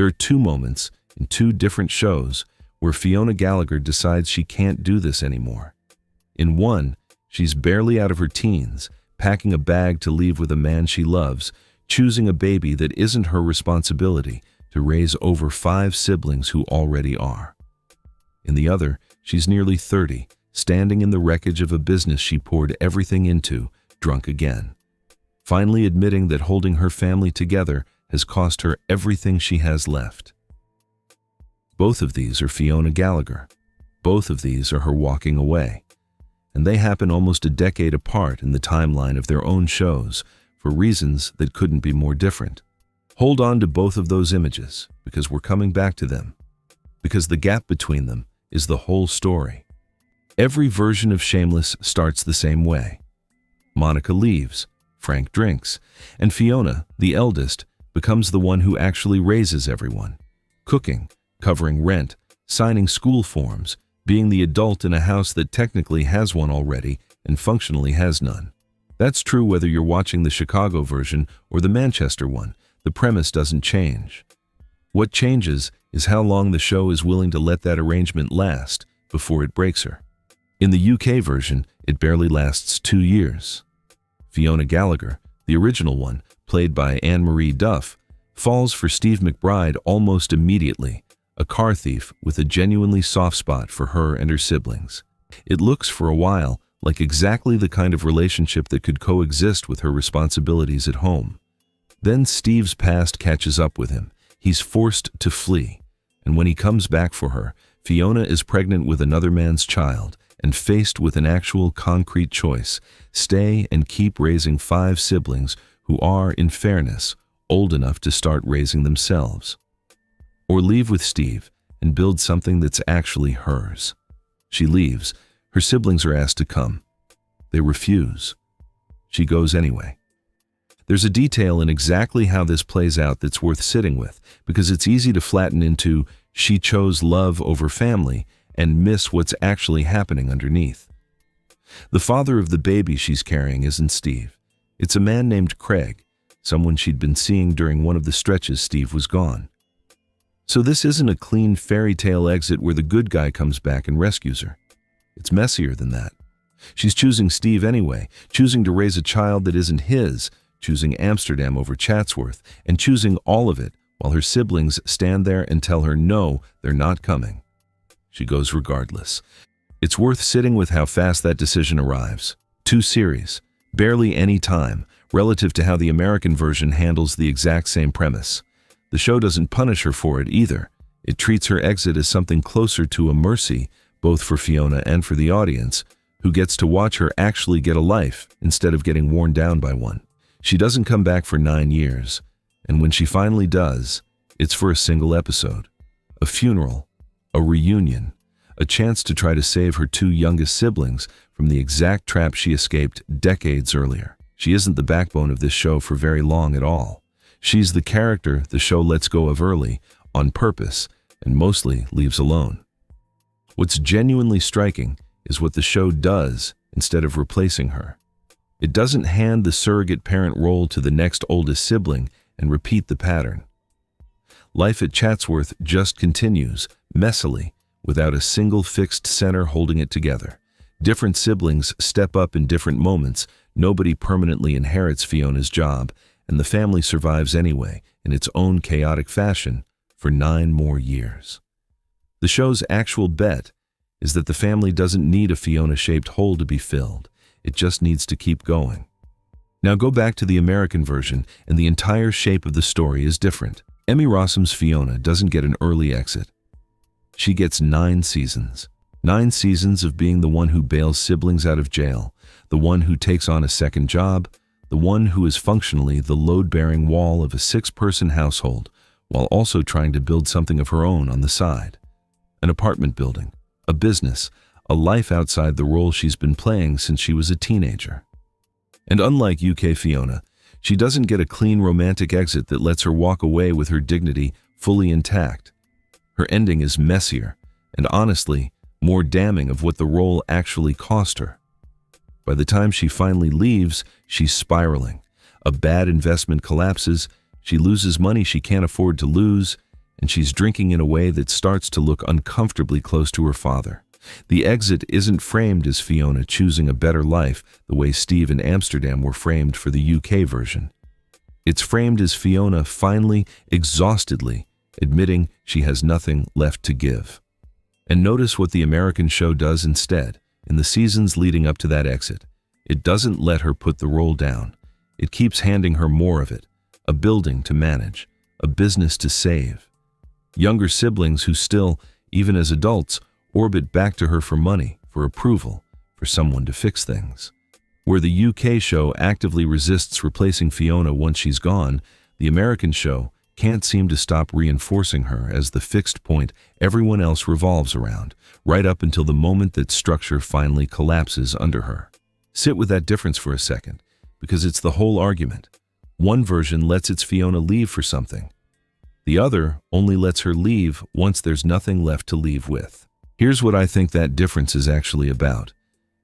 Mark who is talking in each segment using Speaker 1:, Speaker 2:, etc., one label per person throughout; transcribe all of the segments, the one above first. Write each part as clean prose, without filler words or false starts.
Speaker 1: There are two moments in two different shows where Fiona Gallagher decides she can't do this anymore. In one, she's barely out of her teens, packing a bag to leave with a man she loves, choosing a baby that isn't her responsibility to raise over 5 siblings who already are. In the other, she's nearly 30, standing in the wreckage of a business she poured everything into, drunk again. Finally admitting that holding her family together has cost her everything she has left. Both of these are Fiona Gallagher. Both of these are her walking away. And they happen almost a decade apart in the timeline of their own shows for reasons that couldn't be more different. Hold on to both of those images, because we're coming back to them. Because the gap between them is the whole story. Every version of Shameless starts the same way. Monica leaves, Frank drinks, and Fiona, the eldest, becomes the one who actually raises everyone. Cooking, covering rent, signing school forms, being the adult in a house that technically has one already and functionally has none. That's true whether you're watching the Chicago version or the Manchester one. The premise doesn't change. What changes is how long the show is willing to let that arrangement last before it breaks her. In the UK version, it barely lasts 2 years. Fiona Gallagher, the original one, played by Anne-Marie Duff, falls for Steve McBride almost immediately, a car thief with a genuinely soft spot for her and her siblings. It looks for a while like exactly the kind of relationship that could coexist with her responsibilities at home. Then Steve's past catches up with him. He's forced to flee, and when he comes back for her, Fiona is pregnant with another man's child and faced with an actual concrete choice: stay and keep raising 5 siblings who are, in fairness, old enough to start raising themselves. Or leave with Steve and build something that's actually hers. She leaves. Her siblings are asked to come. They refuse. She goes anyway. There's a detail in exactly how this plays out that's worth sitting with, because it's easy to flatten into she chose love over family and miss what's actually happening underneath. The father of the baby she's carrying isn't Steve. It's a man named Craig, someone she'd been seeing during one of the stretches Steve was gone. So this isn't a clean fairy tale exit where the good guy comes back and rescues her. It's messier than that. She's choosing Steve anyway, choosing to raise a child that isn't his, choosing Amsterdam over Chatsworth, and choosing all of it while her siblings stand there and tell her no, they're not coming. She goes regardless. It's worth sitting with how fast that decision arrives. 2 series, barely any time, relative to how the American version handles the exact same premise. The show doesn't punish her for it either. It treats her exit as something closer to a mercy, both for Fiona and for the audience, who gets to watch her actually get a life instead of getting worn down by one. She doesn't come back for 9 years, and when she finally does, it's for a single episode. A funeral, a reunion, a chance to try to save her 2 youngest siblings from the exact trap she escaped decades earlier. She isn't the backbone of this show for very long at all. She's the character the show lets go of early, on purpose, and mostly leaves alone. What's genuinely striking is what the show does instead of replacing her. It doesn't hand the surrogate parent role to the next oldest sibling and repeat the pattern. Life at Chatsworth just continues, messily, without a single fixed center holding it together. Different siblings step up in different moments, nobody permanently inherits Fiona's job, and the family survives anyway, in its own chaotic fashion, for 9 more years. The show's actual bet is that the family doesn't need a Fiona-shaped hole to be filled. It just needs to keep going. Now go back to the American version, and the entire shape of the story is different. Emmy Rossum's Fiona doesn't get an early exit. She gets 9 seasons. 9 seasons of being the one who bails siblings out of jail, the one who takes on a second job, the one who is functionally the load-bearing wall of a 6-person household, while also trying to build something of her own on the side. An apartment building, a business, a life outside the role she's been playing since she was a teenager. And unlike UK Fiona, she doesn't get a clean romantic exit that lets her walk away with her dignity fully intact. Her ending is messier, and honestly, more damning of what the role actually cost her. By the time she finally leaves, she's spiraling. A bad investment collapses, she loses money she can't afford to lose, and she's drinking in a way that starts to look uncomfortably close to her father. The exit isn't framed as Fiona choosing a better life the way Steve and Amsterdam were framed for the UK version. It's framed as Fiona finally, exhaustedly, admitting she has nothing left to give. And notice what the American show does instead. In the seasons leading up to that exit, it doesn't let her put the role down. It keeps handing her more of it, a building to manage, a business to save. Younger siblings who still, even as adults, orbit back to her for money, for approval, for someone to fix things. Where the UK show actively resists replacing Fiona once she's gone, the American show can't seem to stop reinforcing her as the fixed point everyone else revolves around, right up until the moment that structure finally collapses under her. Sit with that difference for a second, because it's the whole argument. One version lets its Fiona leave for something. The other only lets her leave once there's nothing left to leave with. Here's what I think that difference is actually about.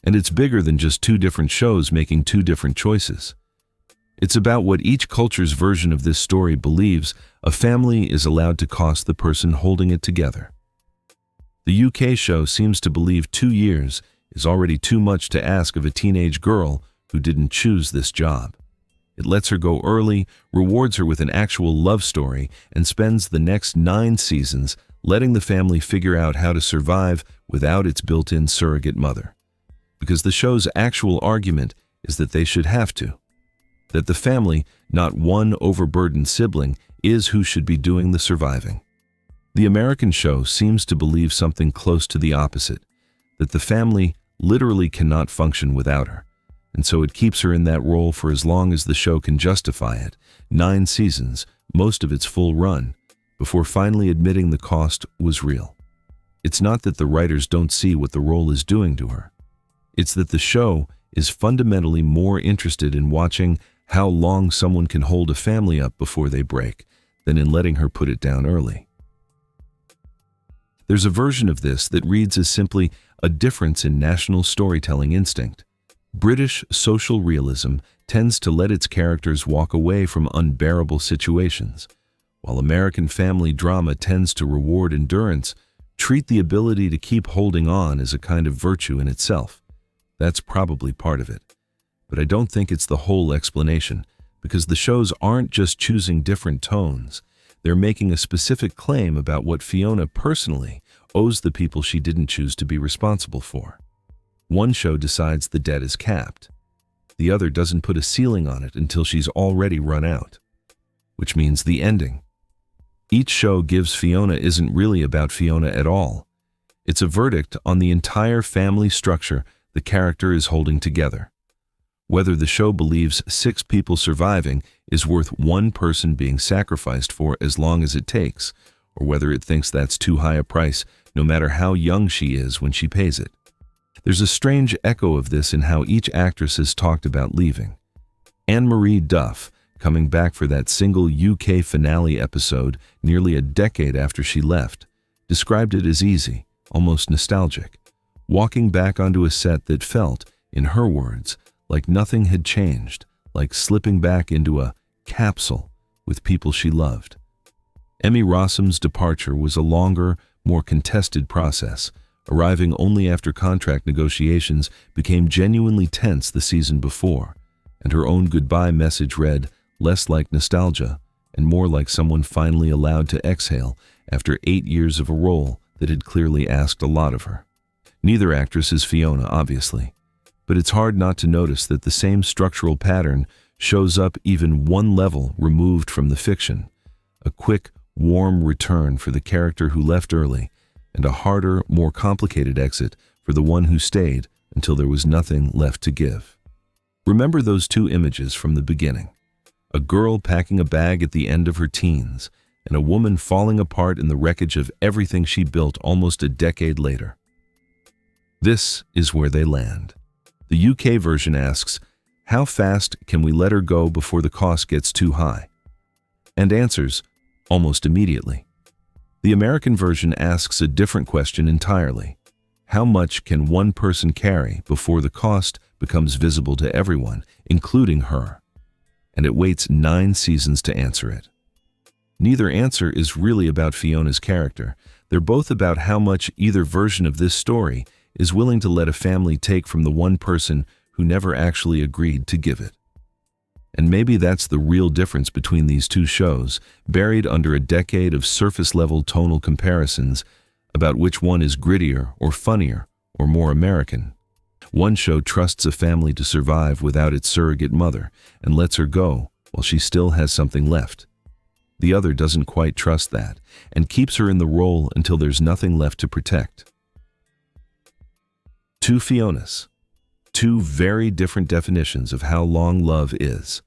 Speaker 1: And it's bigger than just two different shows making two different choices. It's about what each culture's version of this story believes a family is allowed to cost the person holding it together. The UK show seems to believe 2 years is already too much to ask of a teenage girl who didn't choose this job. It lets her go early, rewards her with an actual love story, and spends the next 9 seasons letting the family figure out how to survive without its built-in surrogate mother. Because the show's actual argument is that they should have to. That the family, not one overburdened sibling, is who should be doing the surviving. The American show seems to believe something close to the opposite, that the family literally cannot function without her, and so it keeps her in that role for as long as the show can justify it, 9 seasons, most of its full run, before finally admitting the cost was real. It's not that the writers don't see what the role is doing to her. It's that the show is fundamentally more interested in watching how long someone can hold a family up before they break than in letting her put it down early. There's a version of this that reads as simply a difference in national storytelling instinct. British social realism tends to let its characters walk away from unbearable situations, while American family drama tends to reward endurance, treat the ability to keep holding on as a kind of virtue in itself. That's probably part of it. But I don't think it's the whole explanation, because the shows aren't just choosing different tones. They're making a specific claim about what Fiona personally owes the people she didn't choose to be responsible for. One show decides the debt is capped. The other doesn't put a ceiling on it until she's already run out, which means the ending. Each show gives Fiona isn't really about Fiona at all. It's a verdict on the entire family structure the character is holding together. Whether the show believes 6 people surviving is worth 1 person being sacrificed for as long as it takes, or whether it thinks that's too high a price, no matter how young she is when she pays it. There's a strange echo of this in how each actress has talked about leaving. Anne-Marie Duff, coming back for that single UK finale episode nearly a decade after she left, described it as easy, almost nostalgic, walking back onto a set that felt, in her words, like nothing had changed, like slipping back into a capsule with people she loved. Emmy Rossum's departure was a longer, more contested process, arriving only after contract negotiations became genuinely tense the season before, and her own goodbye message read less like nostalgia and more like someone finally allowed to exhale after 8 years of a role that had clearly asked a lot of her. Neither actress is Fiona, obviously, but it's hard not to notice that the same structural pattern shows up even one level removed from the fiction. A quick, warm return for the character who left early, and a harder, more complicated exit for the one who stayed until there was nothing left to give. Remember those 2 images from the beginning. A girl packing a bag at the end of her teens, and a woman falling apart in the wreckage of everything she built almost a decade later. This is where they land. The UK version asks, how fast can we let her go before the cost gets too high? And answers, almost immediately. The American version asks a different question entirely. How much can one person carry before the cost becomes visible to everyone, including her? And it waits 9 seasons to answer it. Neither answer is really about Fiona's character. They're both about how much either version of this story is willing to let a family take from the one person who never actually agreed to give it. And maybe that's the real difference between these two shows, buried under a decade of surface-level tonal comparisons about which one is grittier or funnier or more American. One show trusts a family to survive without its surrogate mother and lets her go while she still has something left. The other doesn't quite trust that and keeps her in the role until there's nothing left to protect. Two Fionas. Two very different definitions of how long love is.